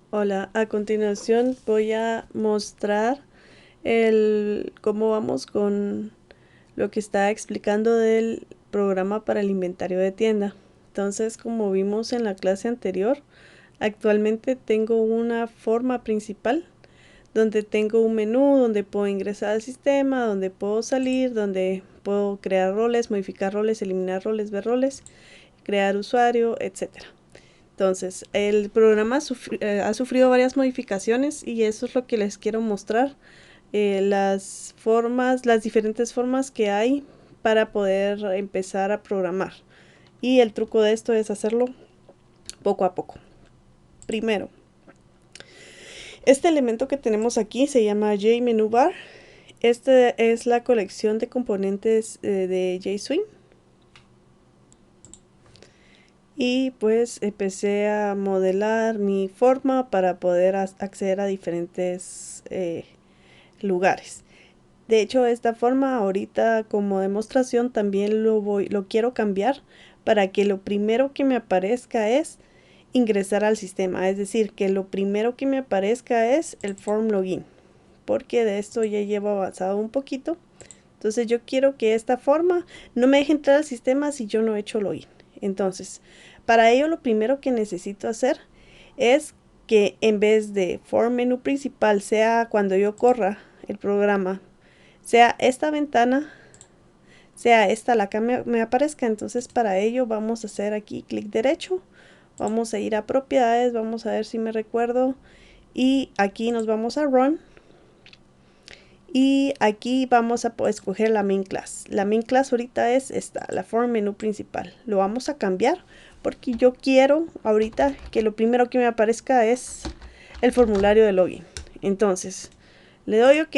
Hola, a continuación voy a mostrar cómo vamos con lo que está explicando del programa para el inventario de tienda. Entonces, como vimos en la clase anterior, actualmente tengo una forma principal donde tengo un menú donde puedo ingresar al sistema, donde puedo salir, donde puedo crear roles, modificar roles, eliminar roles, ver roles, crear usuario, etcétera. Entonces, el programa ha sufrido varias modificaciones y eso es lo que les quiero mostrar. Las diferentes formas que hay para poder empezar a programar. Y el truco de esto es hacerlo poco a poco. Primero, este elemento que tenemos aquí se llama JMenuBar. Este es la colección de componentes de JSwing. Y pues empecé a modelar mi forma para poder acceder a diferentes lugares. De hecho, esta forma ahorita como demostración también lo quiero cambiar para que lo primero que me aparezca es ingresar al sistema. Es decir, que lo primero que me aparezca es el form login. Porque de esto ya llevo avanzado un poquito. Entonces yo quiero que esta forma no me deje entrar al sistema si yo no he hecho login. Entonces, para ello lo primero que necesito hacer es que en vez de form menú principal sea cuando yo corra el programa, sea esta ventana, sea esta la que me aparezca. Entonces para ello vamos a hacer aquí clic derecho, vamos a ir a propiedades, vamos a ver si me recuerdo y aquí nos vamos a run. Y aquí vamos a escoger la main class. La main class ahorita es esta, la form menú principal. Lo vamos a cambiar porque yo quiero ahorita que lo primero que me aparezca es el formulario de login. Entonces, le doy OK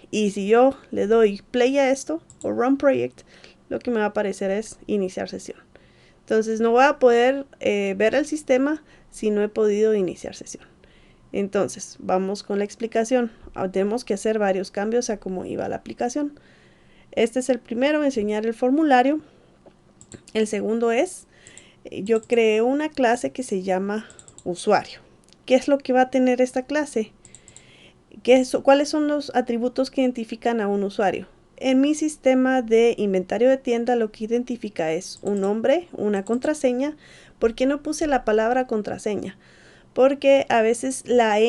y si yo le doy play a esto o run project, lo que me va a aparecer es iniciar sesión. Entonces no voy a poder ver el sistema si no he podido iniciar sesión. Entonces, vamos con la explicación. Tenemos que hacer varios cambios a cómo iba la aplicación. Este es el primero, enseñar el formulario. El segundo es, yo creé una clase que se llama usuario. ¿Qué es lo que va a tener esta clase? ¿Cuáles son los atributos que identifican a un usuario? En mi sistema de inventario de tienda lo que identifica es un nombre, una contraseña. ¿Por qué no puse la palabra contraseña? Porque a veces la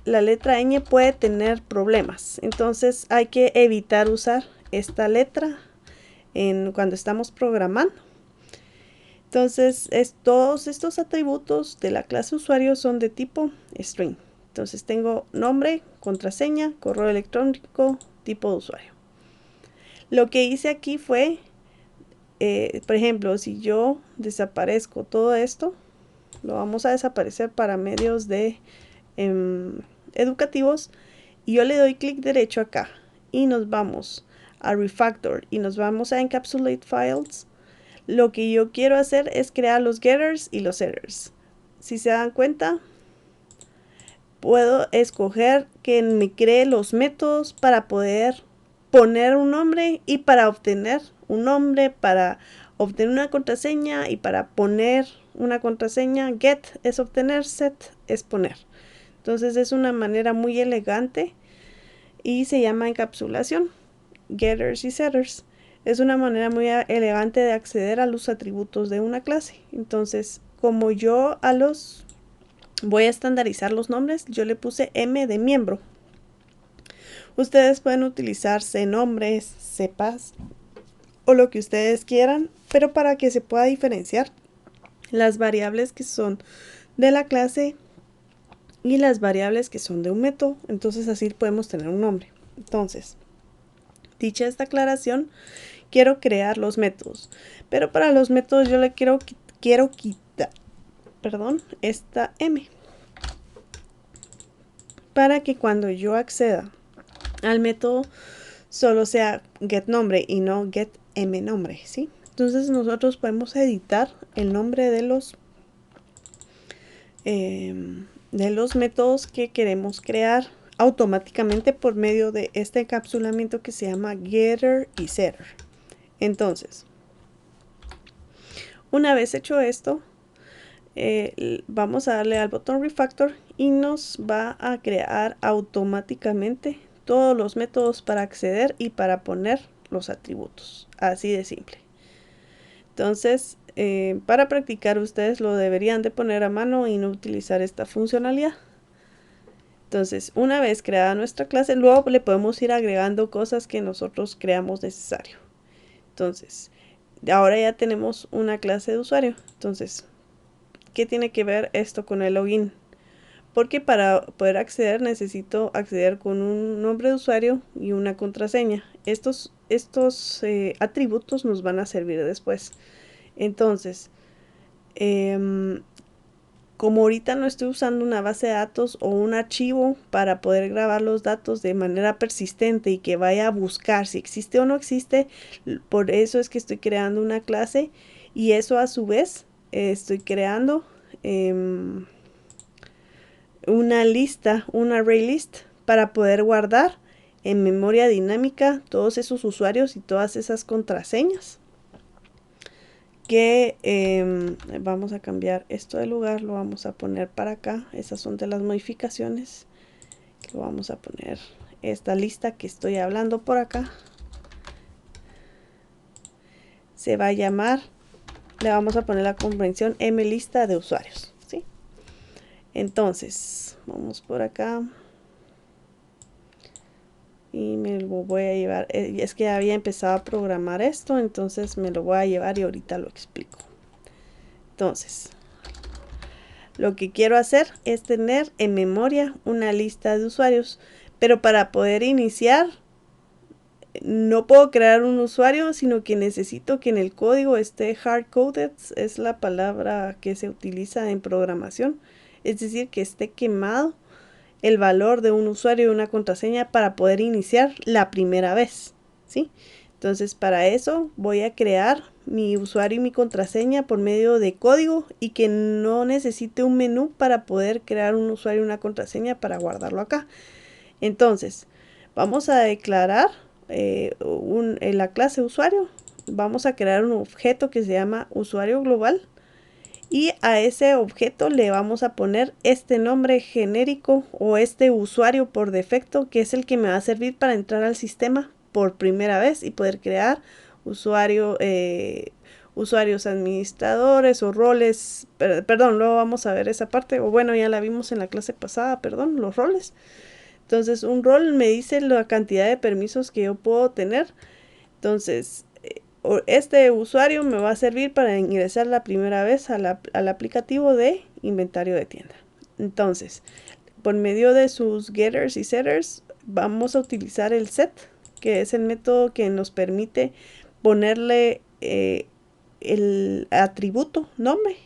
letra ñ puede tener problemas. Entonces hay que evitar usar esta letra cuando estamos programando. Entonces todos estos atributos de la clase usuario son de tipo string. Entonces tengo nombre, contraseña, correo electrónico, tipo de usuario. Lo que hice aquí fue, por ejemplo, si yo desaparezco todo esto, lo vamos a desaparecer para medios de educativos, y yo le doy clic derecho acá y nos vamos a refactor y nos vamos a encapsulate files. Lo que yo quiero hacer es crear los getters y los setters. Si se dan cuenta, puedo escoger que me cree los métodos para poder poner un nombre y para obtener un nombre, para obtener una contraseña y para poner una contraseña. Get es obtener, set es poner. Entonces es una manera muy elegante y se llama encapsulación. Getters y setters. Es una manera muy elegante de acceder a los atributos de una clase. Entonces, como yo voy a estandarizar los nombres, yo le puse M de miembro. Ustedes pueden utilizar nombres, cepas o lo que ustedes quieran, pero para que se pueda diferenciar las variables que son de la clase y las variables que son de un método, entonces así podemos tener un nombre. Entonces, dicha esta aclaración, quiero crear los métodos, pero para los métodos yo le quiero quitar, esta M, para que cuando yo acceda al método solo sea getNombre y no getMNombre, ¿sí? Entonces nosotros podemos editar el nombre de los métodos que queremos crear automáticamente por medio de este encapsulamiento que se llama getter y setter. Entonces, una vez hecho esto, vamos a darle al botón refactor y nos va a crear automáticamente todos los métodos para acceder y para poner los atributos. Así de simple. Entonces, para practicar ustedes lo deberían de poner a mano y no utilizar esta funcionalidad. Entonces, una vez creada nuestra clase, luego le podemos ir agregando cosas que nosotros creamos necesario. Entonces, ahora ya tenemos una clase de usuario. Entonces, ¿qué tiene que ver esto con el login? Porque para poder acceder necesito acceder con un nombre de usuario y una contraseña. Estos atributos nos van a servir después. Entonces, como ahorita no estoy usando una base de datos o un archivo para poder grabar los datos de manera persistente y que vaya a buscar si existe o no existe, por eso es que estoy creando una clase y eso a su vez estoy creando una lista, un array list para poder guardar en memoria dinámica todos esos usuarios y todas esas contraseñas. Que vamos a cambiar esto de lugar, lo vamos a poner para acá. Esas son de las modificaciones. Lo vamos a poner esta lista que estoy hablando por acá. Se va a llamar, le vamos a poner la convención mlista de usuarios, ¿sí? Entonces, vamos por acá. Y me lo voy a llevar, es que había empezado a programar esto, entonces me lo voy a llevar y ahorita lo explico. Entonces, lo que quiero hacer es tener en memoria una lista de usuarios, pero para poder iniciar no puedo crear un usuario, sino que necesito que en el código esté hard-coded, es la palabra que se utiliza en programación, es decir, que esté quemado el valor de un usuario y una contraseña para poder iniciar la primera vez, ¿sí? Entonces, para eso voy a crear mi usuario y mi contraseña por medio de código y que no necesite un menú para poder crear un usuario y una contraseña para guardarlo acá. Entonces, vamos a declarar en la clase usuario, vamos a crear un objeto que se llama usuario global. Y a ese objeto le vamos a poner este nombre genérico o este usuario por defecto, que es el que me va a servir para entrar al sistema por primera vez y poder crear usuarios administradores o roles. Perdón, luego vamos a ver esa parte, o bueno, ya la vimos en la clase pasada, perdón, los roles. Entonces, un rol me dice la cantidad de permisos que yo puedo tener. Entonces, este usuario me va a servir para ingresar la primera vez al aplicativo de inventario de tienda. Entonces, por medio de sus getters y setters, vamos a utilizar el set, que es el método que nos permite ponerle el atributo nombre.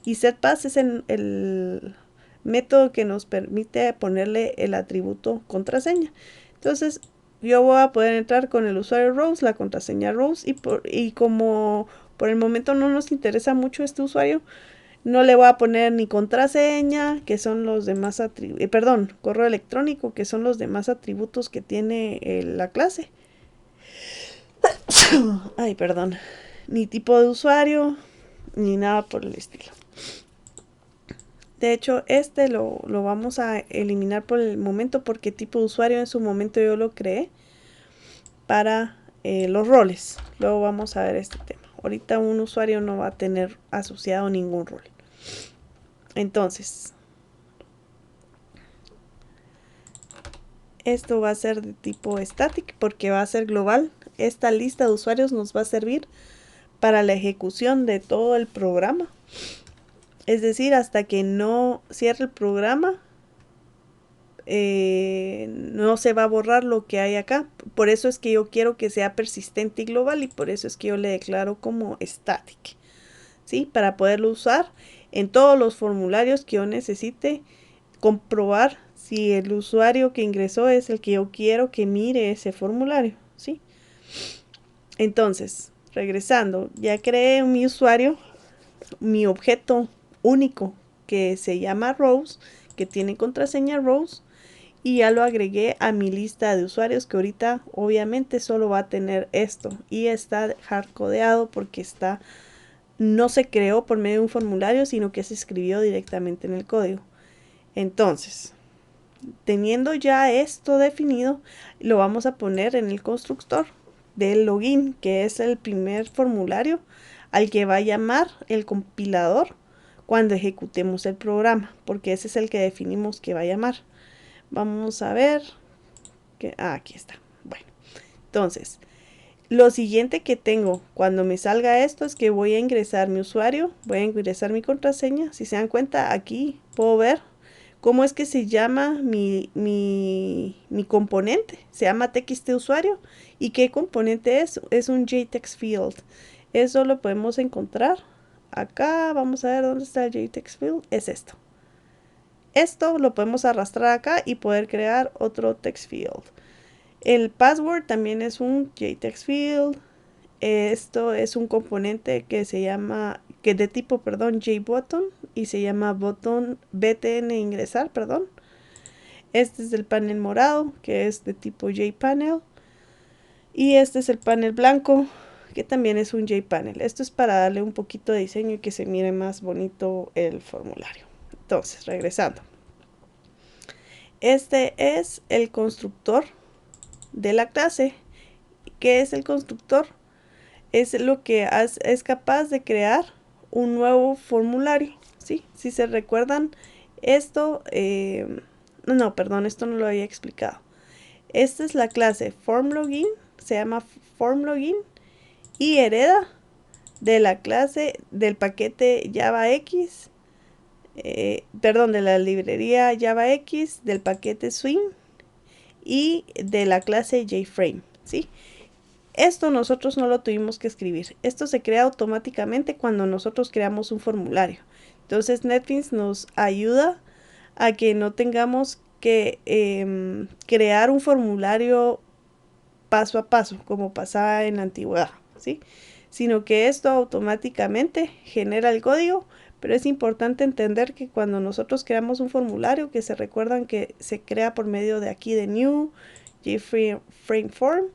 Y setPass es el método que nos permite ponerle el atributo contraseña. Entonces, yo voy a poder entrar con el usuario Rose, la contraseña Rose, y como por el momento no nos interesa mucho este usuario, no le voy a poner ni contraseña, que son los demás atributos, correo electrónico, que son los demás atributos que tiene la clase. Ay, perdón. Ni tipo de usuario, ni nada por el estilo. De hecho, este lo vamos a eliminar por el momento porque tipo de usuario en su momento yo lo creé para los roles. Luego vamos a ver este tema. Ahorita un usuario no va a tener asociado ningún rol. Entonces, esto va a ser de tipo static porque va a ser global. Esta lista de usuarios nos va a servir para la ejecución de todo el programa. Es decir, hasta que no cierre el programa, no se va a borrar lo que hay acá. Por eso es que yo quiero que sea persistente y global y por eso es que yo le declaro como static, ¿sí? Para poderlo usar en todos los formularios que yo necesite comprobar si el usuario que ingresó es el que yo quiero que mire ese formulario, ¿sí? Entonces, regresando, ya creé mi usuario, mi objeto único que se llama Rose, que tiene contraseña Rose, y ya lo agregué a mi lista de usuarios que ahorita obviamente solo va a tener esto y está hardcodeado porque está no se creó por medio de un formulario, sino que se escribió directamente en el código. Entonces, teniendo ya esto definido, lo vamos a poner en el constructor del login, que es el primer formulario al que va a llamar el compilador cuando ejecutemos el programa, porque ese es el que definimos que va a llamar. Vamos a ver que aquí está. Bueno, entonces lo siguiente que tengo cuando me salga esto es que voy a ingresar mi usuario, voy a ingresar mi contraseña. Si se dan cuenta, aquí puedo ver cómo es que se llama mi componente. Se llama txt usuario. ¿Y qué componente es? Es un JText field. Eso lo podemos encontrar acá. Vamos a ver dónde está el JText field. Es esto. Esto lo podemos arrastrar acá y poder crear otro text field. El password también es un JText field. Esto es un componente que se llama, que de tipo, JButton, y se llama button btn ingresar, Este es el panel morado, que es de tipo JPanel. Y este es el panel blanco, que también es un JPanel. Esto es para darle un poquito de diseño y que se mire más bonito el formulario. Entonces, regresando. Este es el constructor de la clase. ¿Qué es el constructor? Es lo que es capaz de crear un nuevo formulario, ¿sí? Si se recuerdan, esto, esto no lo había explicado. Esta es la clase FormLogin, se llama FormLogin y hereda de la clase del paquete JavaX, de la librería JavaX, del paquete Swing y de la clase JFrame, ¿sí? Esto nosotros no lo tuvimos que escribir. Esto se crea automáticamente cuando nosotros creamos un formulario. Entonces NetBeans nos ayuda a que no tengamos que crear un formulario paso a paso, como pasaba en la antigüedad, ¿sí? Sino que esto automáticamente genera el código, pero es importante entender que cuando nosotros creamos un formulario, que se recuerdan que se crea por medio de aquí de New, JFrame Form,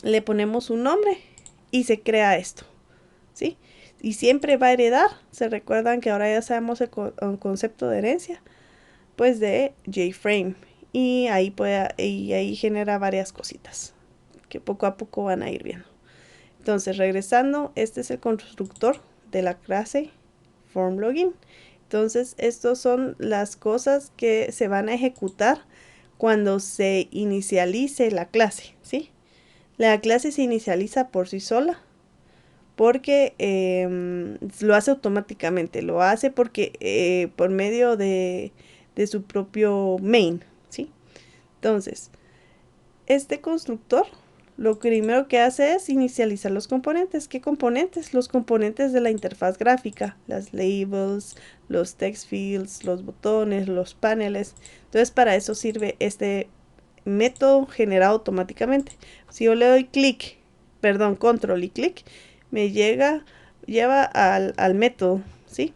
le ponemos un nombre y se crea esto, ¿sí? Y siempre va a heredar, se recuerdan que ahora ya sabemos el concepto de herencia, pues de JFrame, y ahí genera varias cositas que poco a poco van a ir viendo. Entonces, regresando, este es el constructor de la clase FormLogin. Entonces, estas son las cosas que se van a ejecutar cuando se inicialice la clase, ¿sí? La clase se inicializa por sí sola porque lo hace automáticamente. Lo hace porque por medio de su propio main, ¿sí? Entonces, este constructor lo primero que hace es inicializar los componentes. ¿Qué componentes? Los componentes de la interfaz gráfica, las labels, los text fields, los botones, los paneles. Entonces, para eso sirve este método generado automáticamente. Si yo le doy control y clic, me lleva al método, ¿sí?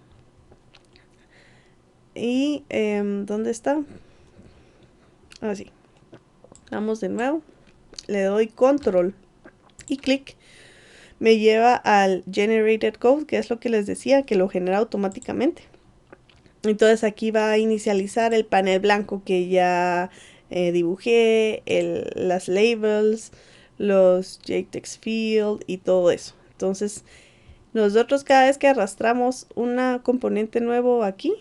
Y ¿dónde está? Así. Vamos de nuevo. Le doy control y clic. Me lleva al generated code, que es lo que les decía, que lo genera automáticamente. Entonces aquí va a inicializar el panel blanco que ya dibujé, las labels, los JText field y todo eso. Entonces nosotros cada vez que arrastramos una componente nuevo aquí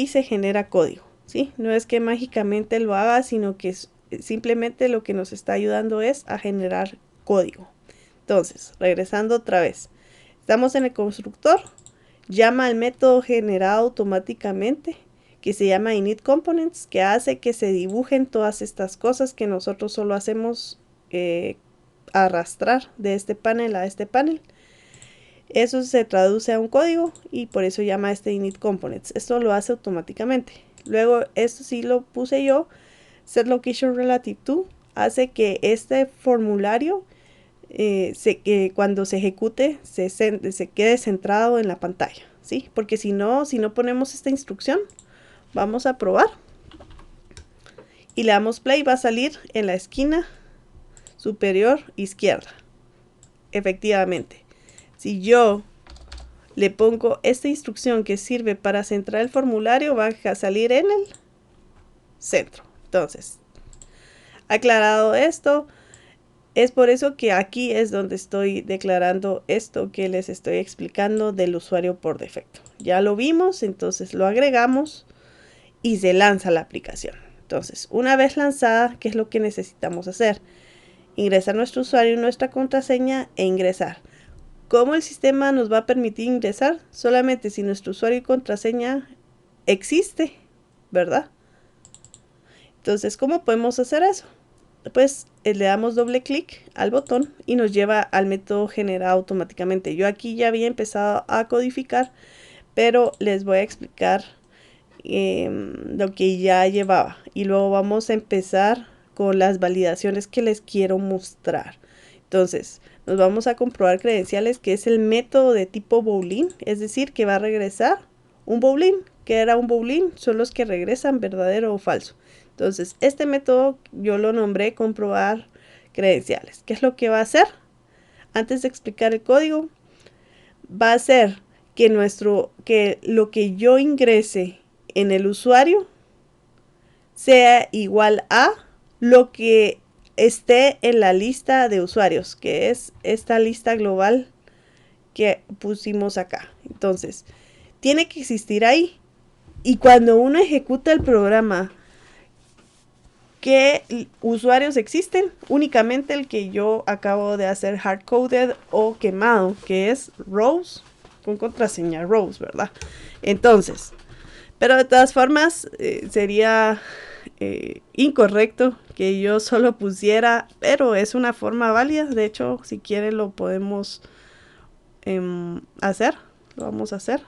se genera código, ¿sí? No es que mágicamente lo haga, sino que simplemente lo que nos está ayudando es a generar código. Entonces, regresando otra vez, estamos en el constructor, llama al método generado automáticamente, que se llama initComponents, que hace que se dibujen todas estas cosas que nosotros solo hacemos arrastrar de este panel a este panel. Eso se traduce a un código y por eso llama este initComponents. Esto lo hace automáticamente. Luego, esto sí lo puse yo, setLocationRelativeTo, hace que este formulario cuando se ejecute se quede centrado en la pantalla, ¿sí? Porque si no ponemos esta instrucción, vamos a probar y le damos play, va a salir en la esquina superior izquierda, efectivamente. Si yo le pongo esta instrucción que sirve para centrar el formulario, va a salir en el centro. Entonces, aclarado esto, es por eso que aquí es donde estoy declarando esto que les estoy explicando del usuario por defecto. Ya lo vimos, entonces lo agregamos y se lanza la aplicación. Entonces, una vez lanzada, ¿qué es lo que necesitamos hacer? Ingresar nuestro usuario y nuestra contraseña e ingresar. ¿Cómo el sistema nos va a permitir ingresar? Solamente si nuestro usuario y contraseña existe, ¿verdad? Entonces, ¿cómo podemos hacer eso? Pues le damos doble clic al botón y nos lleva al método generado automáticamente. Yo aquí ya había empezado a codificar, pero les voy a explicar lo que ya llevaba. Y luego vamos a empezar con las validaciones que les quiero mostrar. Entonces, nos vamos a comprobar credenciales, que es el método de tipo boolean, es decir, que va a regresar un boolean. ¿Qué era un boolean? Son los que regresan verdadero o falso. Entonces, este método yo lo nombré comprobar credenciales. ¿Qué es lo que va a hacer? Antes de explicar el código, va a hacer que lo que yo ingrese en el usuario sea igual a lo que esté en la lista de usuarios, que es esta lista global que pusimos acá. Entonces, tiene que existir ahí. Y cuando uno ejecuta el programa, ¿qué usuarios existen? Únicamente el que yo acabo de hacer hardcoded o quemado, que es rows con contraseña rows, ¿verdad? Entonces, pero de todas formas sería incorrecto que yo solo pusiera, pero es una forma válida. De hecho, si quieren lo podemos hacer. Lo vamos a hacer.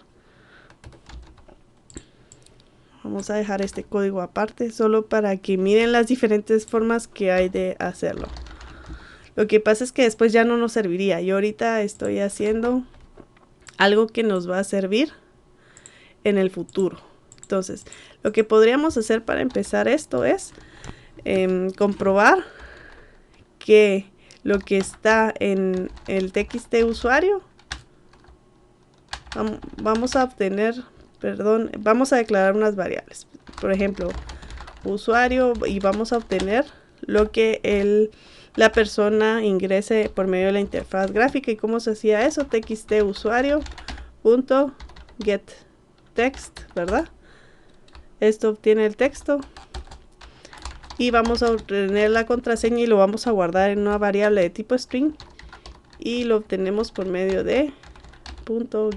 Vamos a dejar este código aparte solo para que miren las diferentes formas que hay de hacerlo. Lo que pasa es que después ya no nos serviría. Yo ahorita estoy haciendo algo que nos va a servir en el futuro. Entonces, lo que podríamos hacer para empezar esto es comprobar que lo que está en el txt usuario, vamos a obtener, vamos a declarar unas variables. Por ejemplo, usuario, y vamos a obtener lo que la persona ingrese por medio de la interfaz gráfica. ¿Y cómo se hacía eso? Txt usuario punto get text, ¿verdad? Esto obtiene el texto y vamos a obtener la contraseña y lo vamos a guardar en una variable de tipo string y lo obtenemos por medio de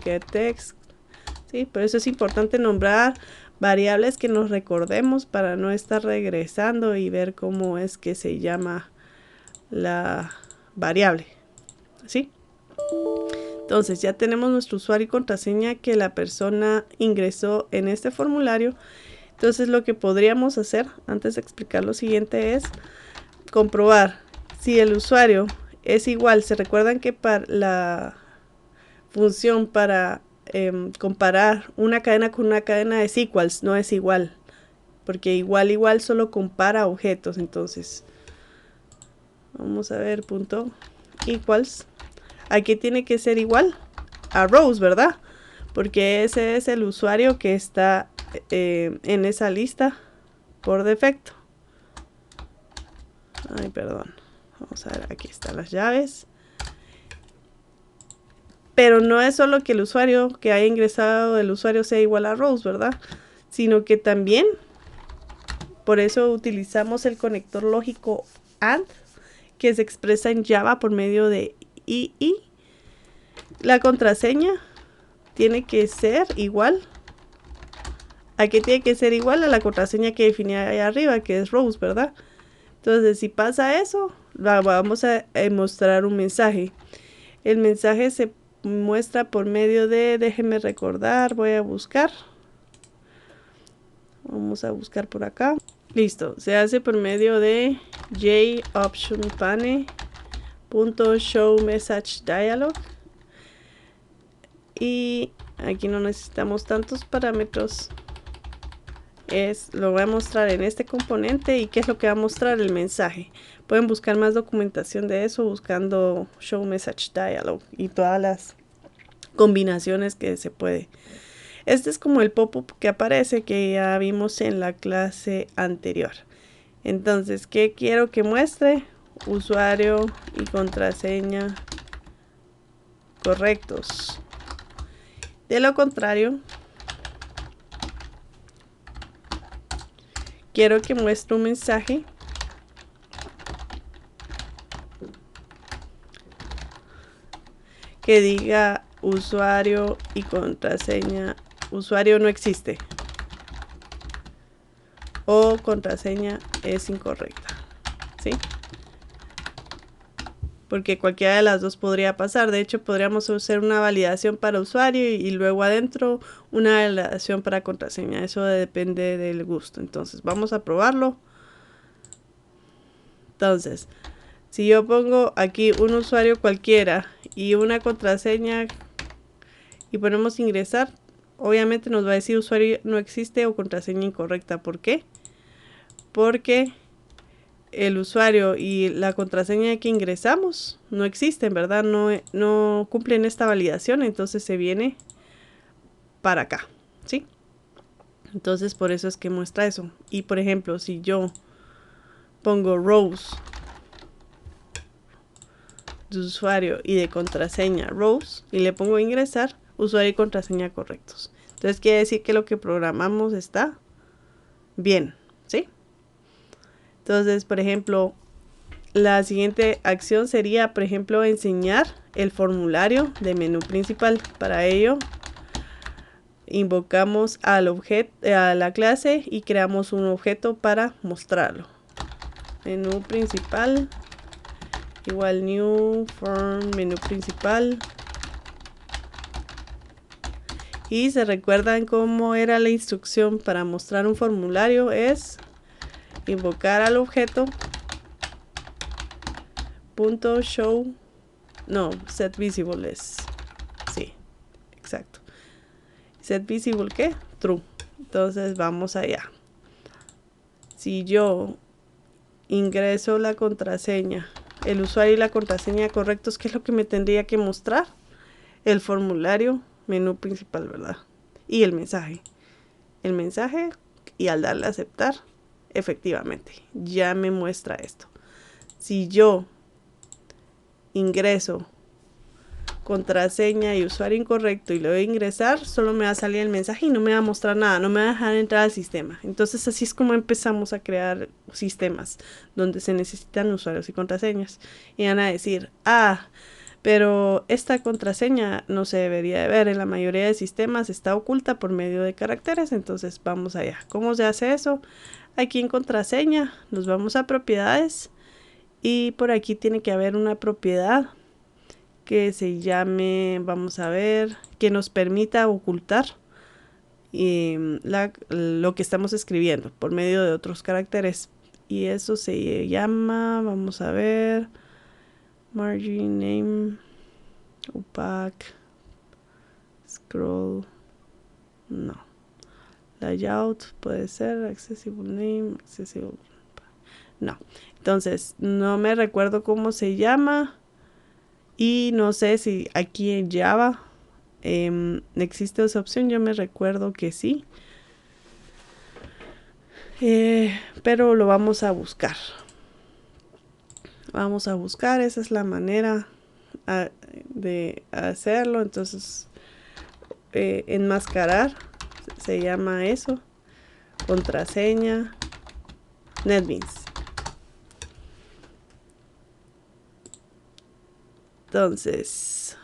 .getText. ¿Sí? Por eso es importante nombrar variables que nos recordemos para no estar regresando y ver cómo es que se llama la variable. ¿Sí? Entonces ya tenemos nuestro usuario y contraseña que la persona ingresó en este formulario. Entonces lo que podríamos hacer antes de explicar lo siguiente es comprobar si el usuario es igual. Se recuerdan que para la función para comparar una cadena con una cadena es equals, no es igual, porque igual solo compara objetos. Entonces vamos a ver punto equals, aquí tiene que ser igual a rows, ¿verdad? Porque ese es el usuario que está en esa lista por defecto. Ay, perdón. Vamos a ver, aquí están las llaves. Pero no es solo que el usuario que haya ingresado, el usuario sea igual a rows, ¿verdad? Sino que también, por eso utilizamos el conector lógico AND, que se expresa en Java por medio de II. La contraseña tiene que ser igual. Aquí tiene que ser igual a la contraseña que definí ahí arriba, que es rows, ¿verdad? Entonces, si pasa eso, vamos a mostrar un mensaje. El mensaje se muestra por medio de, déjenme recordar, voy a buscar. Vamos a buscar por acá. Listo, se hace por medio de jOptionPane.showMessageDialog. Y aquí no necesitamos tantos parámetros. Lo voy a mostrar en este componente. ¿Y qué es lo que va a mostrar? El mensaje. Pueden buscar más documentación de eso buscando showMessageDialog y todas las combinaciones que se puede. Este es como el pop-up que aparece que ya vimos en la clase anterior. Entonces, ¿qué quiero que muestre? Usuario y contraseña correctos. De lo contrario, quiero que muestre un mensaje que diga usuario y contraseña. Usuario no existe. O contraseña es incorrecta. ¿Sí? Porque cualquiera de las dos podría pasar. De hecho, podríamos hacer una validación para usuario y luego adentro una validación para contraseña. Eso depende del gusto. Entonces, vamos a probarlo. Entonces, si yo pongo aquí un usuario cualquiera y una contraseña y ponemos ingresar, obviamente nos va a decir usuario no existe o contraseña incorrecta. ¿Por qué? Porque el usuario y la contraseña que ingresamos no existen, ¿verdad? No cumplen esta validación, entonces se viene para acá, ¿sí? Entonces por eso es que muestra eso. Y por ejemplo, si yo pongo Rose de usuario y de contraseña Rose y le pongo ingresar, usuario y contraseña correctos. Entonces quiere decir que lo que programamos está bien, ¿sí? Entonces, por ejemplo, la siguiente acción sería, por ejemplo, enseñar el formulario de menú principal. Para ello, invocamos al objeto, a la clase y creamos un objeto para mostrarlo. Menú principal igual new form menú principal. Y se recuerdan cómo era la instrucción para mostrar un formulario, es invocar al objeto .show, no, set visible es, sí, exacto. Set visible, ¿qué? True. Entonces vamos allá. Si yo ingreso la contraseña, el usuario y la contraseña correctos, ¿qué es lo que me tendría que mostrar? El formulario, menú principal, ¿verdad? Y el mensaje. El mensaje, y al darle a aceptar, efectivamente, ya me muestra esto. Si yo ingreso contraseña y usuario incorrecto y le doy a ingresar, solo me va a salir el mensaje y no me va a mostrar nada, no me va a dejar entrar al sistema. Entonces así es como empezamos a crear sistemas donde se necesitan usuarios y contraseñas. Y van a decir, pero esta contraseña no se debería de ver, en la mayoría de sistemas está oculta por medio de caracteres. Entonces vamos allá. ¿Cómo se hace eso? Aquí en contraseña nos vamos a propiedades y por aquí tiene que haber una propiedad que se llame, vamos a ver, que nos permita ocultar lo que estamos escribiendo por medio de otros caracteres. Y eso se llama, vamos a ver, margin name, opaque, scroll, no, layout puede ser, accessible name, accessible, no. Entonces, no me recuerdo cómo se llama. Y no sé si aquí en Java existe esa opción. Yo me recuerdo que sí. Pero lo vamos a buscar. Vamos a buscar. Esa es la manera de hacerlo. Entonces, enmascarar. Se llama eso. Contraseña. NetBeans. Entonces,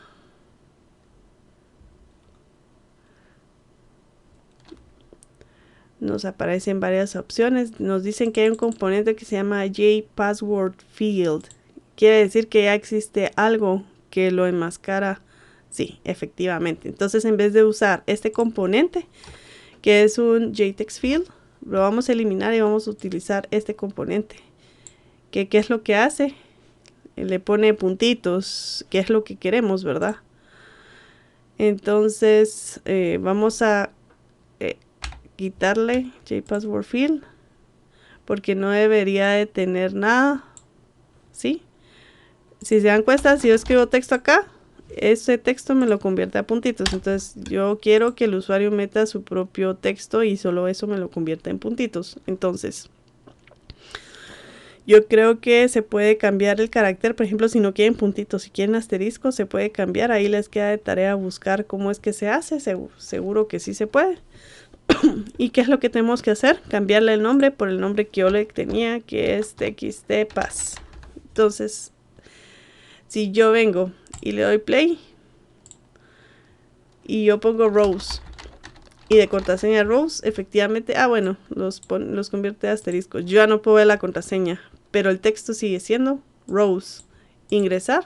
nos aparecen varias opciones. Nos dicen que hay un componente que se llama JPasswordField. Quiere decir que ya existe algo que lo enmascara. Sí, efectivamente. Entonces, en vez de usar este componente, que es un JTextField, lo vamos a eliminar y vamos a utilizar este componente. ¿Qué es lo que hace? Le pone puntitos, que es lo que queremos, ¿verdad? Entonces vamos a quitarle JPasswordField porque no debería de tener nada, ¿sí? Si se dan cuenta, si yo escribo texto acá, ese texto me lo convierte a puntitos. Entonces yo quiero que el usuario meta su propio texto y solo eso me lo convierte en puntitos. Entonces yo creo que se puede cambiar el carácter. Por ejemplo, si no quieren puntitos, si quieren asterisco, se puede cambiar. Ahí les queda de tarea buscar cómo es que se hace. Seguro que sí se puede. ¿Y qué es lo que tenemos que hacer? Cambiarle el nombre por el nombre que yo le tenía, que es txtpass. Entonces, si yo vengo y le doy play y yo pongo Rose y de contraseña Rose, efectivamente, bueno, los convierte a asterisco. Yo ya no puedo ver la contraseña, pero el texto sigue siendo Rose. Ingresar.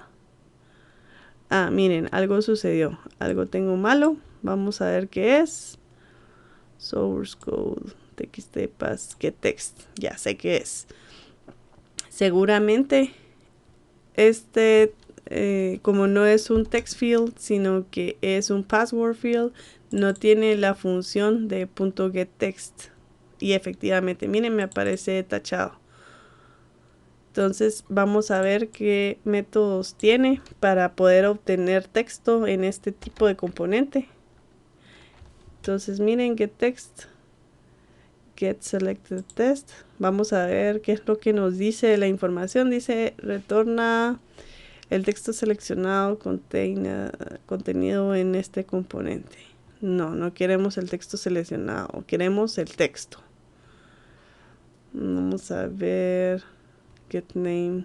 Miren, algo sucedió, algo tengo malo. Vamos a ver qué es. Source code txtpass getText. Ya sé qué es. Seguramente como no es un text field, sino que es un password field, no tiene la función de .getText. Y efectivamente, miren, me aparece tachado. Entonces vamos a ver qué métodos tiene para poder obtener texto en este tipo de componente. Entonces miren, getText, getSelectedText. Vamos a ver qué es lo que nos dice la información. Dice, retorna el texto seleccionado contenido en este componente. No queremos el texto seleccionado, queremos el texto. Vamos a ver, getName.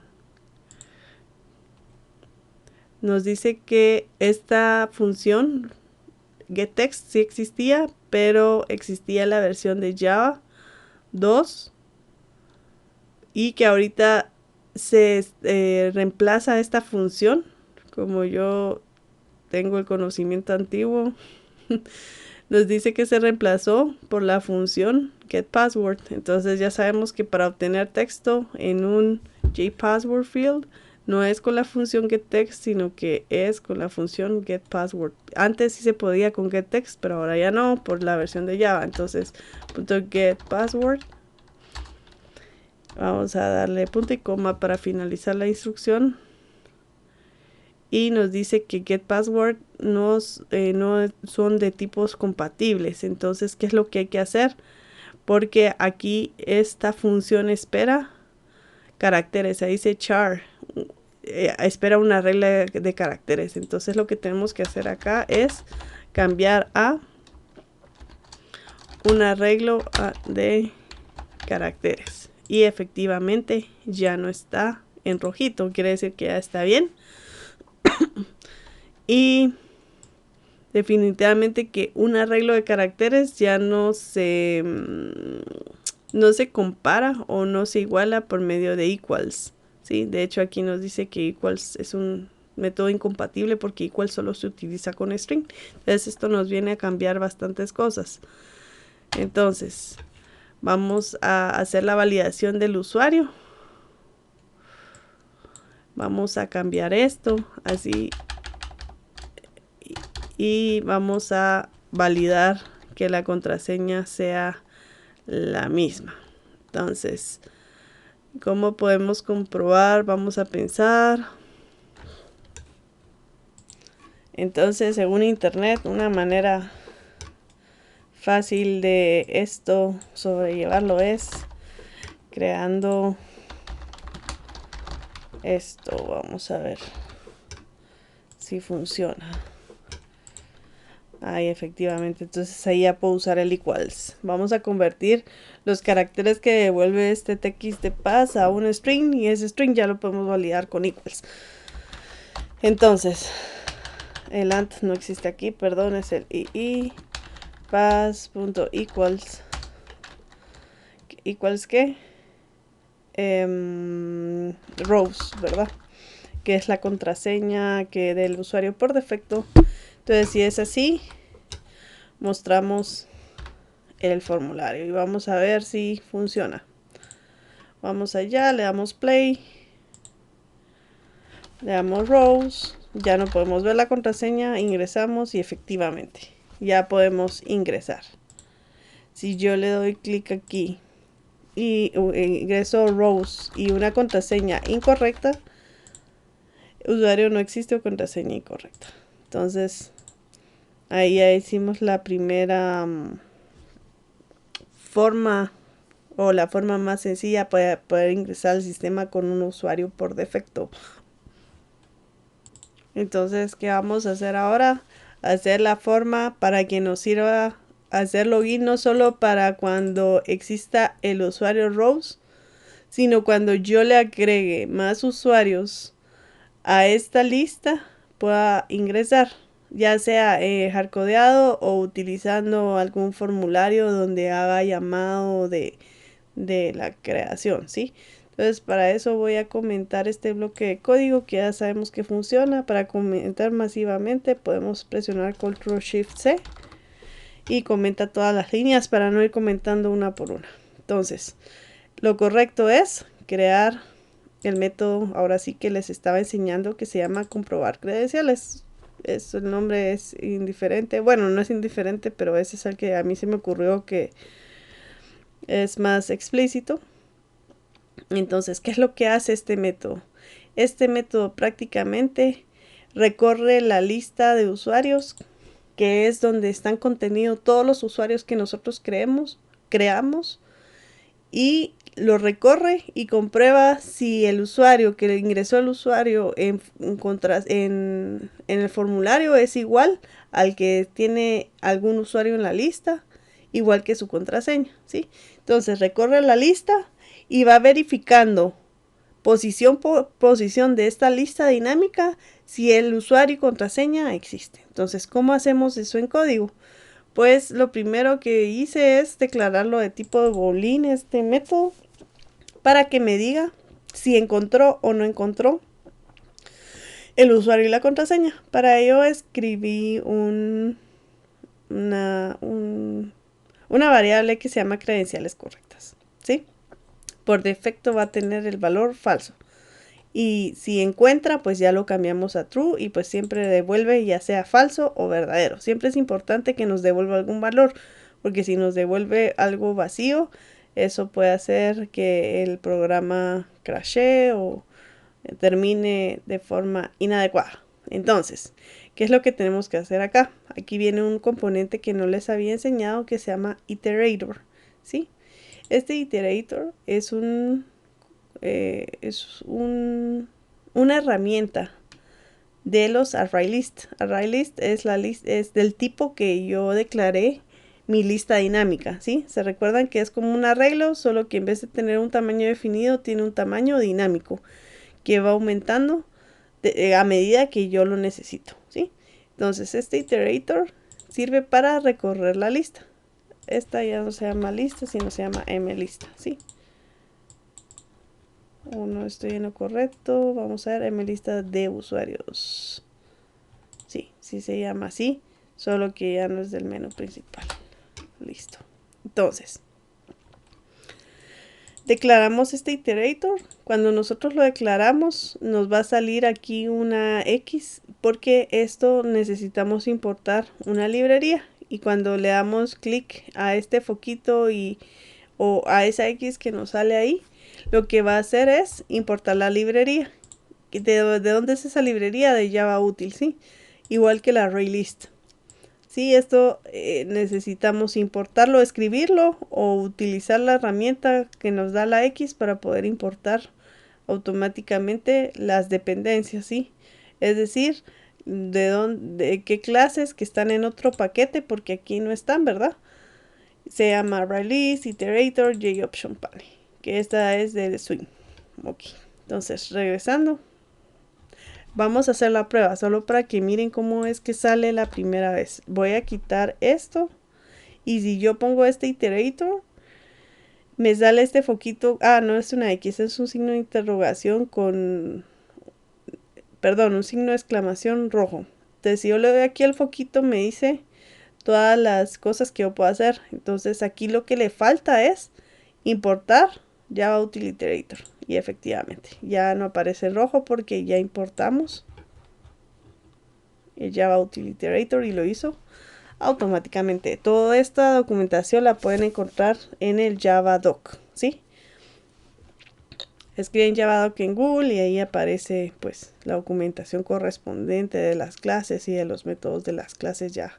Nos dice que esta función getText sí existía, pero existía la versión de Java 2 y que ahorita se reemplaza esta función. Como yo tengo el conocimiento antiguo, nos dice que se reemplazó por la función getPassword. Entonces ya sabemos que para obtener texto en un JPassword field no es con la función getText, sino que es con la función getPassword. Antes sí se podía con getText, pero ahora ya no, por la versión de Java. Entonces, .getPassword. Vamos a darle punto y coma para finalizar la instrucción. Y nos dice que getPassword no son de tipos compatibles. Entonces, ¿qué es lo que hay que hacer? Porque aquí esta función espera caracteres. Ahí dice char. Espera una regla de caracteres. Entonces lo que tenemos que hacer acá es cambiar a un arreglo de caracteres. Y efectivamente ya no está en rojito. Quiere decir que ya está bien. Y definitivamente que un arreglo de caracteres ya no se compara o no se iguala por medio de equals. ¿Sí? De hecho aquí nos dice que equals es un método incompatible porque equals solo se utiliza con string. Entonces esto nos viene a cambiar bastantes cosas. Entonces vamos a hacer la validación del usuario. Vamos a cambiar esto así y vamos a validar que la contraseña sea la misma. Entonces, ¿cómo podemos comprobar? Vamos a pensar. Entonces, según internet, una manera fácil de esto sobrellevarlo es creando esto. Vamos a ver si funciona. Efectivamente, entonces ahí ya puedo usar el equals. Vamos a convertir los caracteres que devuelve este txtpass a un string y ese string ya lo podemos validar con equals. Entonces, el ant no existe aquí, perdón, es el pass.equals. ¿Equals qué? Rows, ¿verdad? Que es la contraseña que del usuario por defecto. Entonces, si es así, mostramos el formulario y vamos a ver si funciona. Vamos allá, le damos play, le damos rows, ya no podemos ver la contraseña, ingresamos y efectivamente ya podemos ingresar. Si yo le doy clic aquí y ingreso rows y una contraseña incorrecta, usuario no existe o contraseña incorrecta. Entonces, ahí ya hicimos la primera forma o la forma más sencilla para poder ingresar al sistema con un usuario por defecto. Entonces, ¿qué vamos a hacer ahora? Hacer la forma para que nos sirva hacer login no solo para cuando exista el usuario Rose, sino cuando yo le agregue más usuarios a esta lista pueda ingresar, ya sea hardcodeado o utilizando algún formulario donde haga llamado de la creación, ¿sí? Entonces para eso voy a comentar este bloque de código que ya sabemos que funciona. Para comentar masivamente podemos presionar Ctrl Shift C y comenta todas las líneas para no ir comentando una por una. Entonces lo correcto es crear el método, ahora sí que les estaba enseñando, que se llama comprobar credenciales. El nombre es indiferente, bueno, no es indiferente, pero ese es el que a mí se me ocurrió que es más explícito. Entonces, ¿qué es lo que hace este método? Este método prácticamente recorre la lista de usuarios, que es donde están contenidos todos los usuarios que nosotros creamos, y lo recorre y comprueba si el usuario que le ingresó el usuario en el formulario es igual al que tiene algún usuario en la lista, igual que su contraseña, ¿sí? Entonces recorre la lista y va verificando posición por posición de esta lista dinámica si el usuario y contraseña existe. Entonces, ¿cómo hacemos eso en código? Pues lo primero que hice es declararlo de tipo de boolean este método para que me diga si encontró o no encontró el usuario y la contraseña. Para ello escribí una variable que se llama credenciales correctas, ¿sí? Por defecto va a tener el valor falso. Y si encuentra, pues ya lo cambiamos a true y pues siempre devuelve ya sea falso o verdadero. Siempre es importante que nos devuelva algún valor, porque si nos devuelve algo vacío, eso puede hacer que el programa crashee o termine de forma inadecuada. Entonces, ¿qué es lo que tenemos que hacer acá? Aquí viene un componente que no les había enseñado que se llama iterator, ¿sí? Este iterator es una herramienta de los ArrayList. ArrayList es del tipo que yo declaré mi lista dinámica, ¿sí? Se recuerdan que es como un arreglo, solo que en vez de tener un tamaño definido, tiene un tamaño dinámico que va aumentando a medida que yo lo necesito, ¿sí? Entonces este iterator sirve para recorrer la lista. Esta ya no se llama lista, sino se llama mlista, ¿sí? O no estoy en lo correcto. Vamos a ver, mlista de usuarios. Sí, sí se llama así, solo que ya no es del menú principal. Listo. Entonces, declaramos este iterator. Cuando nosotros lo declaramos, nos va a salir aquí una X, porque esto necesitamos importar una librería. Y cuando le damos clic a este foquito o a esa X que nos sale ahí, lo que va a hacer es importar la librería. ¿De dónde es esa librería? De Java útil, ¿sí? Igual que la ArrayList. Sí, esto necesitamos importarlo, escribirlo o utilizar la herramienta que nos da la X para poder importar automáticamente las dependencias, ¿sí? Es decir, de qué clases que están en otro paquete, porque aquí no están, ¿verdad? Se llama ArrayList, Iterator, JOptionPanel, que esta es de Swing. Ok, entonces regresando. Vamos a hacer la prueba, solo para que miren cómo es que sale la primera vez. Voy a quitar esto. Y si yo pongo este iterator, me sale este foquito. Ah, no es una X, es un signo de interrogación con... Perdón, un signo de exclamación rojo. Entonces, si yo le doy aquí al foquito, me dice todas las cosas que yo puedo hacer. Entonces, aquí lo que le falta es importar Java Utiliterator. Y efectivamente, ya no aparece rojo porque ya importamos el Java Utiliterator y lo hizo automáticamente. Toda esta documentación la pueden encontrar en el Java Doc, ¿sí? escriben Javadoc en Google y ahí aparece pues la documentación correspondiente de las clases y de los métodos de las clases ya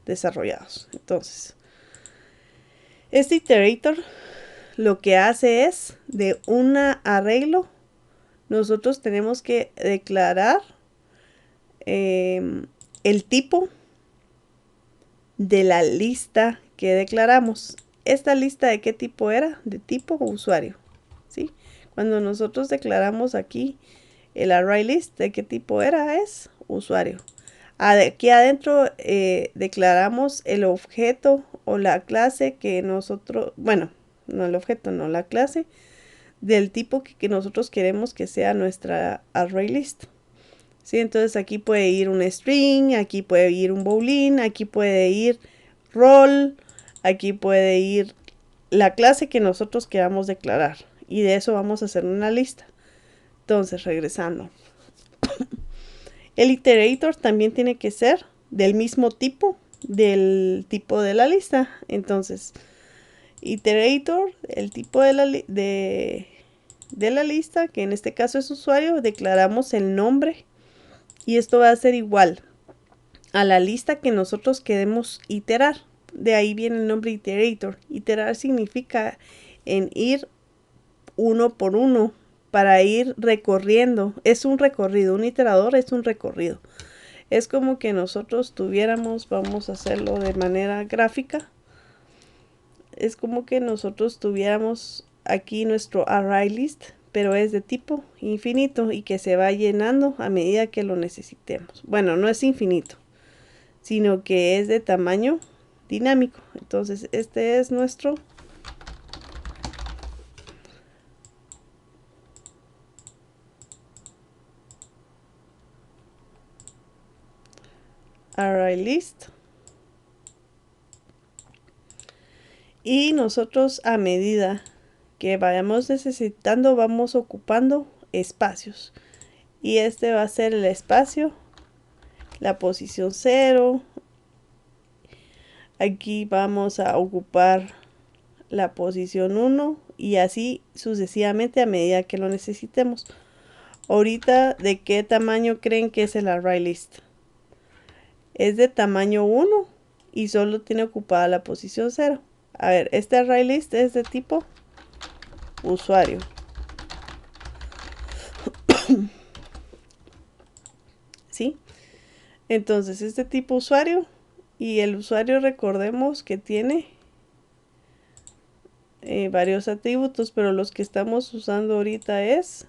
desarrollados. Entonces, este iterator lo que hace es de un arreglo, nosotros tenemos que declarar el tipo de la lista que declaramos. ¿Esta lista de qué tipo era? De tipo usuario, ¿sí? Cuando nosotros declaramos aquí el array list, ¿de qué tipo era? Es usuario. Aquí adentro declaramos el objeto o la clase que nosotros, bueno, no el objeto, no la clase, del tipo que nosotros queremos que sea nuestra array list. ¿Sí? Entonces aquí puede ir un string, aquí puede ir un boolean, aquí puede ir roll, aquí puede ir la clase que nosotros queramos declarar. Y de eso vamos a hacer una lista. Entonces, regresando. El iterator también tiene que ser del mismo tipo, del tipo de la lista. Entonces, iterator, el tipo de la lista, que en este caso es usuario, declaramos el nombre. Y esto va a ser igual a la lista que nosotros queremos iterar. De ahí viene el nombre iterator. Iterar significa en ir uno por uno para ir recorriendo. Es un recorrido, un iterador es un recorrido. Es como que nosotros tuviéramos, vamos a hacerlo de manera gráfica. Es como que nosotros tuviéramos aquí nuestro array list, pero es de tipo infinito y que se va llenando a medida que lo necesitemos. Bueno, no es infinito, sino que es de tamaño dinámico. Entonces, este es nuestro array list. Y nosotros a medida que vayamos necesitando, vamos ocupando espacios. Y este va a ser el espacio, la posición 0. Aquí vamos a ocupar la posición 1 y así sucesivamente a medida que lo necesitemos. Ahorita, ¿de qué tamaño creen que es el array list? Es de tamaño 1 y solo tiene ocupada la posición 0. A ver, este array list es de tipo usuario. ¿Sí? Entonces, este tipo usuario y el usuario recordemos que tiene varios atributos, pero los que estamos usando ahorita es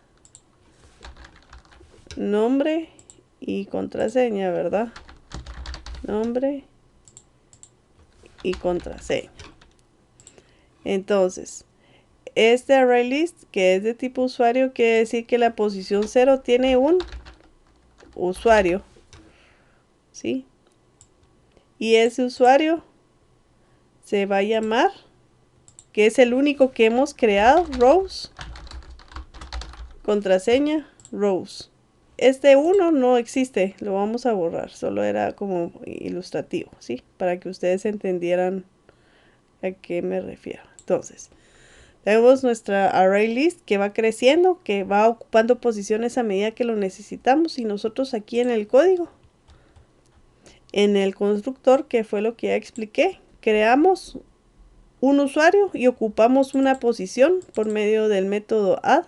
nombre y contraseña, ¿verdad? Nombre y contraseña. Entonces, este array list que es de tipo usuario quiere decir que la posición 0 tiene un usuario, ¿sí? Y ese usuario se va a llamar, que es el único que hemos creado, rows, contraseña, rows. Este 1 no existe, lo vamos a borrar, solo era como ilustrativo, ¿sí? Para que ustedes entendieran a qué me refiero. Entonces, tenemos nuestra array list que va creciendo, que va ocupando posiciones a medida que lo necesitamos y nosotros aquí en el código, en el constructor, que fue lo que ya expliqué, creamos un usuario y ocupamos una posición por medio del método add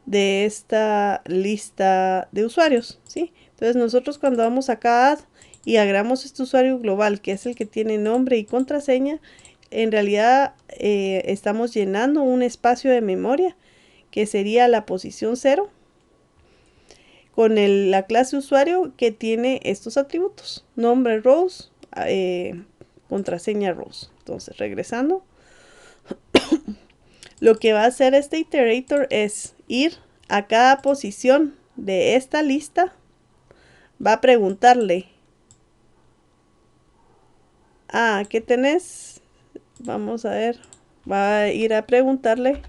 de esta lista de usuarios, ¿sí? Entonces nosotros cuando vamos acá a add y agregamos este usuario global, que es el que tiene nombre y contraseña, en realidad estamos llenando un espacio de memoria que sería la posición 0 con la clase usuario que tiene estos atributos, nombre rows, contraseña rows. Entonces, regresando, lo que va a hacer este iterator es ir a cada posición de esta lista, va a preguntarle, ¿qué tenés? Vamos a ver, va a ir a preguntarle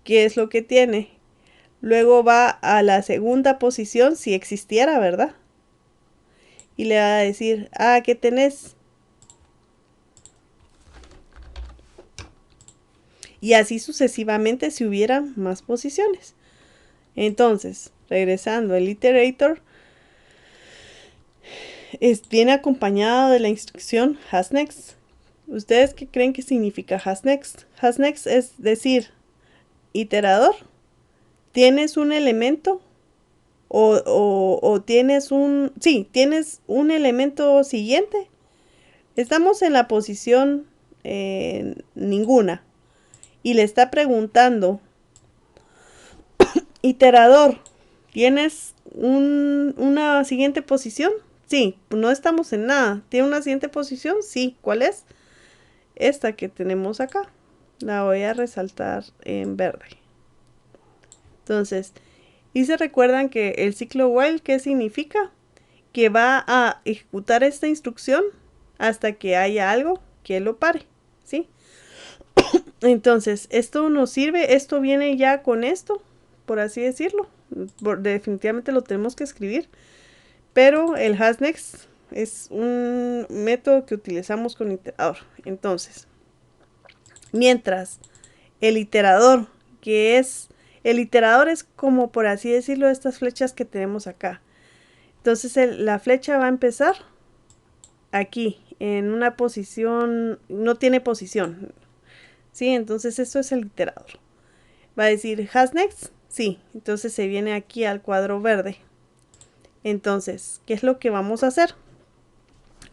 qué es lo que tiene. Luego va a la segunda posición, si existiera, ¿verdad? Y le va a decir, ¿qué tenés? Y así sucesivamente si hubiera más posiciones. Entonces, regresando, el iterator viene acompañado de la instrucción hasNext. ¿Ustedes qué creen que significa hasNext? HasNext es decir, iterador, tienes un elemento o tienes un... Sí, tienes un elemento siguiente. Estamos en la posición ninguna. Y le está preguntando, iterador, ¿tienes una siguiente posición? Sí, no estamos en nada. ¿Tiene una siguiente posición? Sí. ¿Cuál es? Esta que tenemos acá. La voy a resaltar en verde. Entonces, y se recuerdan que el ciclo while, ¿qué significa? Que va a ejecutar esta instrucción hasta que haya algo que lo pare, ¿sí? Entonces, esto nos sirve, esto viene ya con esto, por así decirlo. Definitivamente lo tenemos que escribir. Pero el hasNext es un método que utilizamos con iterador. Entonces, mientras el iterador, el iterador es como por así decirlo estas flechas que tenemos acá. Entonces la flecha va a empezar aquí, en una posición, no tiene posición. ¿Sí? Entonces esto es el iterador. Va a decir hasNext, sí. Entonces se viene aquí al cuadro verde. Entonces, ¿qué es lo que vamos a hacer?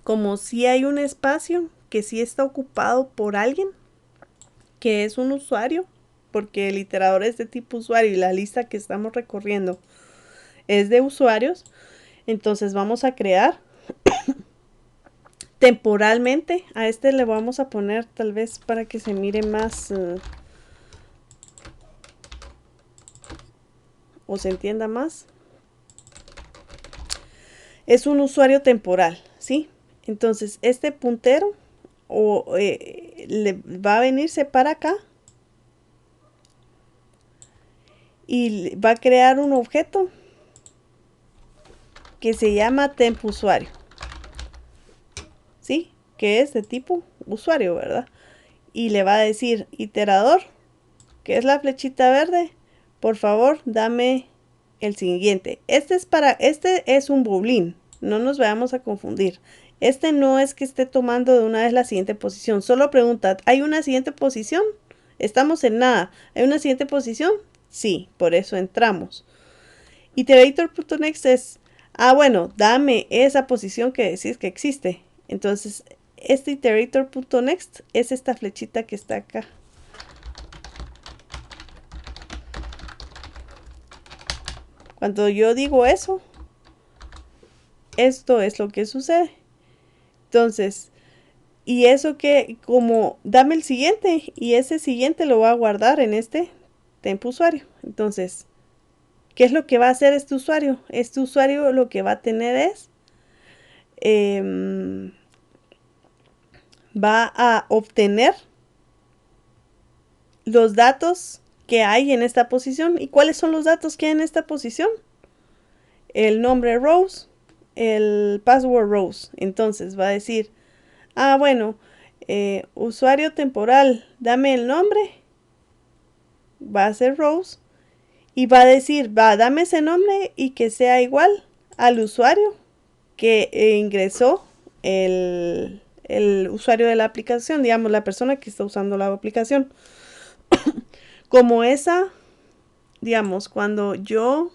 Como si hay un espacio que sí está ocupado por alguien, que es un usuario, porque el iterador es de tipo usuario y la lista que estamos recorriendo es de usuarios, entonces vamos a crear temporalmente, a este le vamos a poner tal vez para que se mire más o se entienda más, es un usuario temporal, ¿sí? Entonces este puntero le va a venirse para acá y va a crear un objeto que se llama temp_usuario, ¿sí? Que es de tipo usuario, ¿verdad? Y le va a decir iterador, que es la flechita verde, por favor dame el siguiente. Este es un boolean, no nos vayamos a confundir. Este no es que esté tomando de una vez la siguiente posición, solo pregunta, ¿hay una siguiente posición? Estamos en nada. ¿Hay una siguiente posición? Sí, por eso entramos. Iterator.next es, bueno, dame esa posición que decís que existe. Entonces, este iterator.next es esta flechita que está acá. Cuando yo digo eso, esto es lo que sucede. Entonces, y eso que como dame el siguiente y ese siguiente lo va a guardar en este temp usuario. Entonces, ¿qué es lo que va a hacer este usuario? Este usuario lo que va a tener es va a obtener los datos que hay en esta posición. ¿Y cuáles son los datos que hay en esta posición? El nombre Rose, el password Rose. Entonces va a decir, bueno, usuario temporal, dame el nombre. Va a ser Rose. Y va a decir, dame ese nombre y que sea igual al usuario que ingresó el usuario de la aplicación, digamos, la persona que está usando la aplicación. Como esa, digamos, cuando yo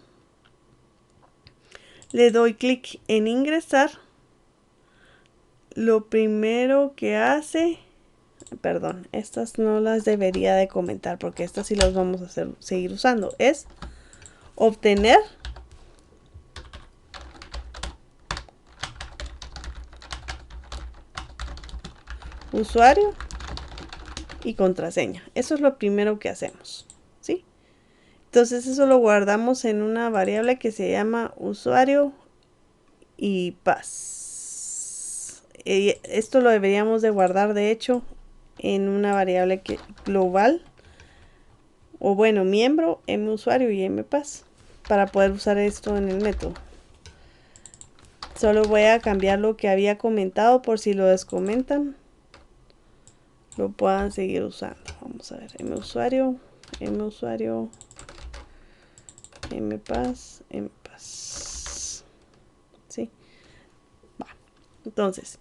le doy clic en ingresar, lo primero que hace, perdón, estas no las debería de comentar porque estas sí las vamos a seguir usando, es obtener usuario y contraseña. Eso es lo primero que hacemos, ¿sí? Entonces eso lo guardamos en una variable que se llama usuario y pass. Esto lo deberíamos de guardar de hecho en una variable global o bueno, miembro, musuario y mpass para poder usar esto en el método. Solo voy a cambiar lo que había comentado por si lo descomentan. lo puedan seguir usando. Vamos a ver, musuario, mpass. ¿Sí? Va. Entonces,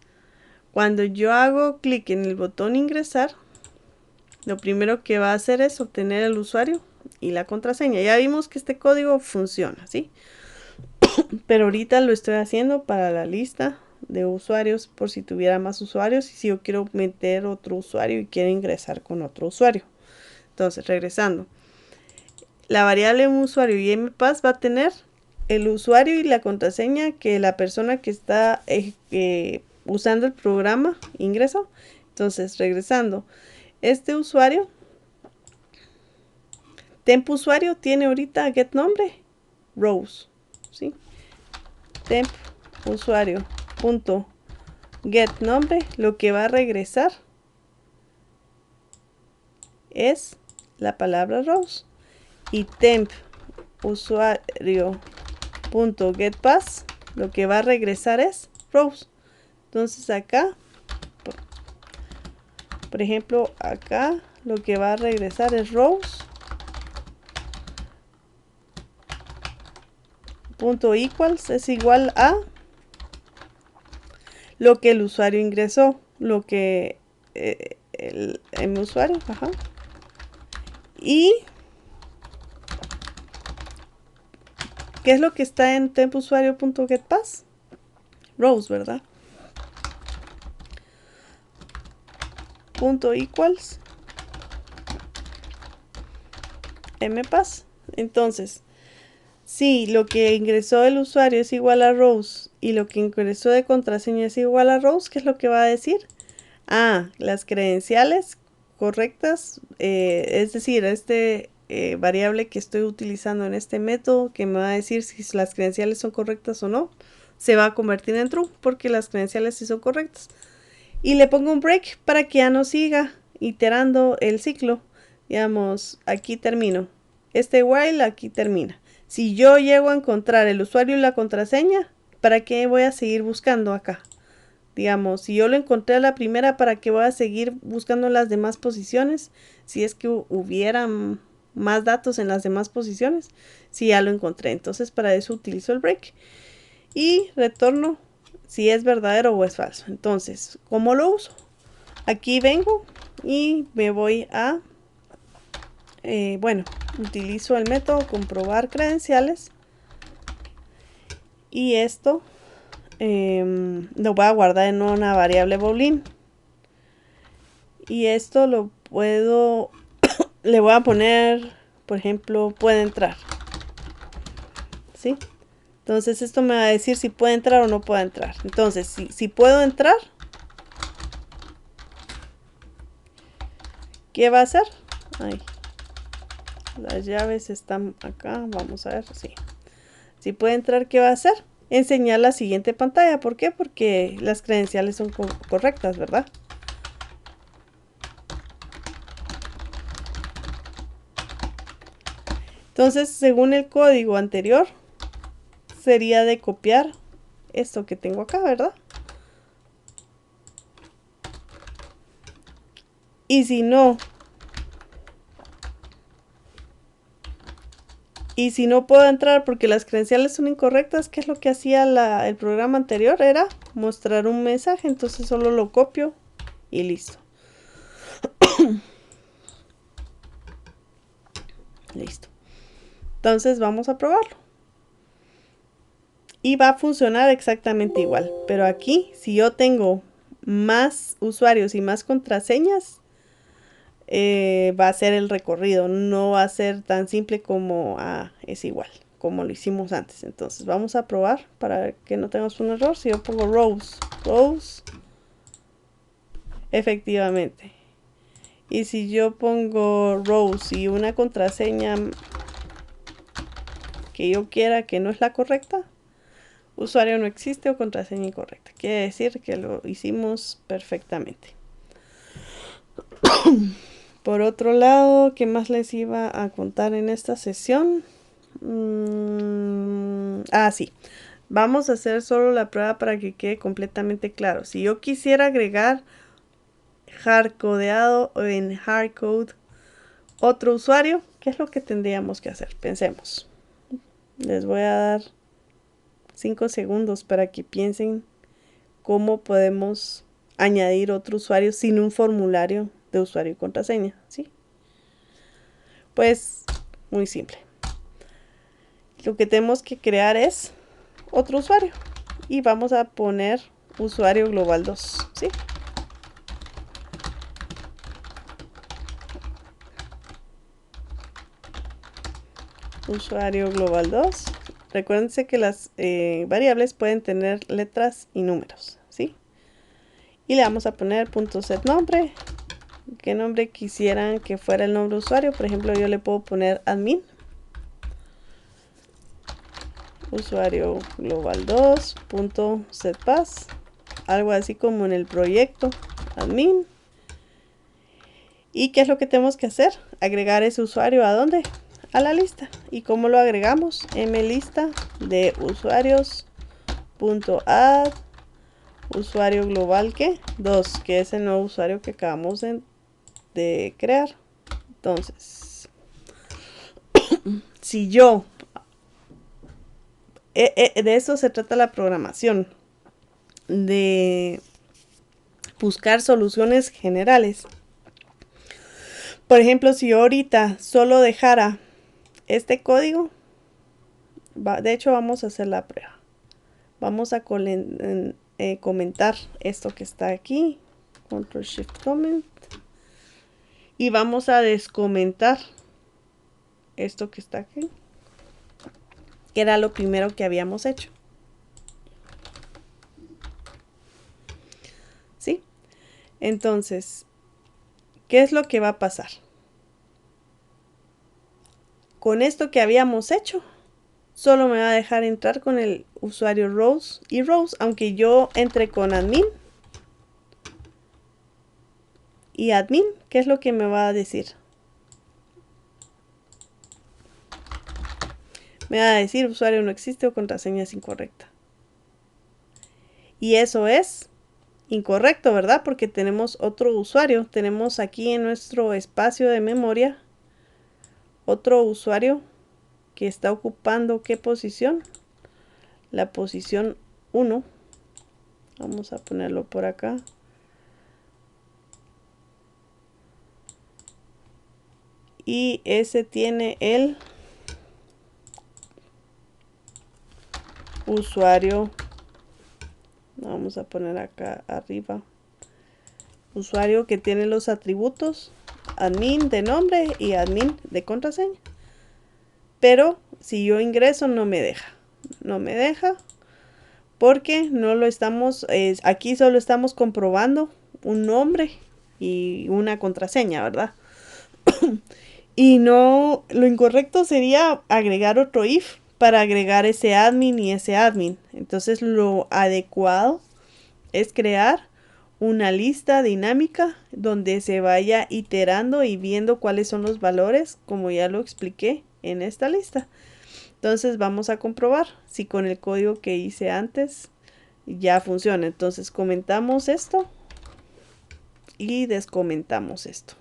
cuando yo hago clic en el botón ingresar, lo primero que va a hacer es obtener el usuario y la contraseña. Ya vimos que este código funciona, ¿sí? Pero ahorita lo estoy haciendo para la lista de usuarios por si tuviera más usuarios y si yo quiero meter otro usuario y quiero ingresar con otro usuario. Entonces, regresando. La variable usuario y mpass va a tener el usuario y la contraseña que la persona que está usando el programa ingresó. Entonces, regresando. Este usuario, temp usuario tiene ahorita get nombre, Rose, ¿sí? Temp usuario punto get nombre, lo que va a regresar es la palabra Rose. Y temp usuario punto get pass, lo que va a regresar es Rose. Entonces acá, por ejemplo, acá lo que va a regresar es Rose punto equals es igual a lo que el usuario ingresó, lo que el usuario, ajá. Y ¿qué es lo que está en tempusuario.getPass? Rose, ¿verdad? Punto equals mpass. Entonces, si lo que ingresó el usuario es igual a Rose y lo que ingresó de contraseña es igual a Rose, ¿qué es lo que va a decir? Ah, las credenciales correctas, es decir, variable que estoy utilizando en este método que me va a decir si las credenciales son correctas o no, se va a convertir en true porque las credenciales sí son correctas. Y le pongo un break para que ya no siga iterando el ciclo. Digamos, aquí termino. Este while aquí termina. Si yo llego a encontrar el usuario y la contraseña, ¿para qué voy a seguir buscando acá? Digamos, si yo lo encontré a la primera, ¿para qué voy a seguir buscando las demás posiciones? Si es que hubiera más datos en las demás posiciones, si ya lo encontré. Entonces, para eso utilizo el break. Y retorno si es verdadero o es falso. Entonces, ¿cómo lo uso? Aquí vengo y me voy a, bueno, utilizo el método comprobar credenciales. Y esto lo voy a guardar en una variable boolean. Y esto lo puedo, le voy a poner, por ejemplo, puede entrar. ¿Sí? Entonces esto me va a decir si puede entrar o no puede entrar. Entonces, si puedo entrar, ¿qué va a hacer? Ay, las llaves están acá, vamos a ver, sí. Si puede entrar, ¿qué va a hacer? Enseñar la siguiente pantalla. ¿Por qué? Porque las credenciales son correctas, ¿verdad? Entonces, según el código anterior, sería de copiar esto que tengo acá, ¿verdad? Y si no puedo entrar porque las credenciales son incorrectas, ¿qué es lo que hacía el programa anterior? Era mostrar un mensaje, entonces solo lo copio y listo. Listo. Entonces vamos a probarlo. Y va a funcionar exactamente igual. Pero aquí, si yo tengo más usuarios y más contraseñas, va a ser el recorrido. No va a ser tan simple como es igual, como lo hicimos antes. Entonces vamos a probar para que no tengamos un error. Si yo pongo Rose, efectivamente. Y si yo pongo Rose y una contraseña que yo quiera que no es la correcta, usuario no existe o contraseña incorrecta. Quiere decir que lo hicimos perfectamente. Por otro lado, ¿qué más les iba a contar en esta sesión? Sí. Vamos a hacer solo la prueba para que quede completamente claro. Si yo quisiera agregar hardcodeado o en hardcode otro usuario, ¿qué es lo que tendríamos que hacer? Pensemos. Les voy a dar 5 segundos para que piensen cómo podemos añadir otro usuario sin un formulario de usuario y contraseña, ¿sí? Pues muy simple. Lo que tenemos que crear es otro usuario y vamos a poner usuario global 2, ¿sí? Usuario global 2. Recuérdense que las variables pueden tener letras y números, ¿sí? Y le vamos a poner .setNombre. ¿Qué nombre quisieran que fuera el nombre de usuario? Por ejemplo, yo le puedo poner admin. Usuario global 2.setPass. Algo así como en el proyecto admin. ¿Y qué es lo que tenemos que hacer? Agregar ese usuario ¿a dónde? A la lista. ¿Y cómo lo agregamos? mlista de usuarios.add usuario global ¿qué? 2, que es el nuevo usuario que acabamos de crear. Entonces, si yo de eso se trata la programación, de buscar soluciones generales. Por ejemplo, si yo ahorita solo dejara este código, de hecho vamos a hacer la prueba. Vamos a comentar esto que está aquí, Control Shift Comment, y vamos a descomentar esto que está aquí, que era lo primero que habíamos hecho. ¿Sí? Entonces, ¿qué es lo que va a pasar? Con esto que habíamos hecho, solo me va a dejar entrar con el usuario rows y rows, aunque yo entre con admin y admin, ¿qué es lo que me va a decir? Me va a decir usuario no existe o contraseña es incorrecta. Y eso es incorrecto, ¿verdad? Porque tenemos otro usuario. Tenemos aquí en nuestro espacio de memoria otro usuario que está ocupando ¿qué posición? La posición 1. Vamos a ponerlo por acá. Y ese tiene el usuario. Vamos a poner acá arriba. Usuario que tiene los atributos admin de nombre y admin de contraseña. Pero si yo ingreso no me deja. No me deja porque no lo estamos, aquí solo estamos comprobando un nombre y una contraseña, ¿verdad? Y no, lo incorrecto sería agregar otro if para agregar ese admin y ese admin. Entonces lo adecuado es crear una lista dinámica donde se vaya iterando y viendo cuáles son los valores, como ya lo expliqué en esta lista. Entonces vamos a comprobar si con el código que hice antes ya funciona. Entonces comentamos esto y descomentamos esto.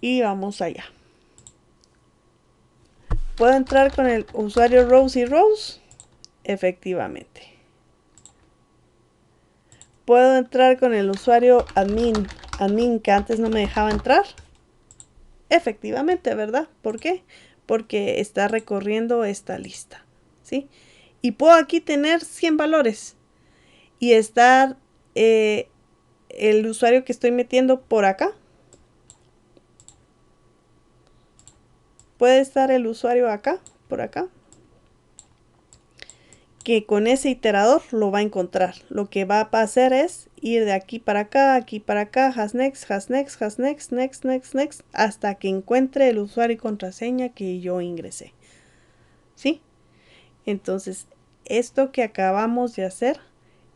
Y vamos allá. ¿Puedo entrar con el usuario rows y rows? Efectivamente. ¿Puedo entrar con el usuario admin que antes no me dejaba entrar? Efectivamente, ¿verdad? ¿Por qué? Porque está recorriendo esta lista, ¿sí? Y puedo aquí tener 100 valores y estar el usuario que estoy metiendo por acá. Puede estar el usuario acá, por acá, que con ese iterador lo va a encontrar. Lo que va a hacer es ir de aquí para acá, has next, next, hasta que encuentre el usuario y contraseña que yo ingresé. ¿Sí? Entonces, esto que acabamos de hacer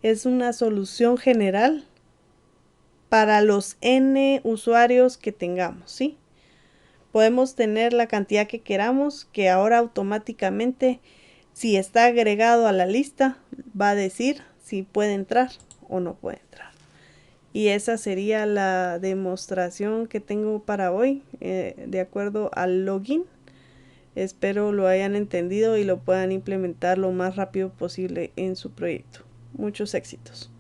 es una solución general para los N usuarios que tengamos, ¿sí? Podemos tener la cantidad que queramos, que ahora automáticamente, si está agregado a la lista, va a decir si puede entrar o no puede entrar. Y esa sería la demostración que tengo para hoy, de acuerdo al login. Espero lo hayan entendido y lo puedan implementar lo más rápido posible en su proyecto. Muchos éxitos.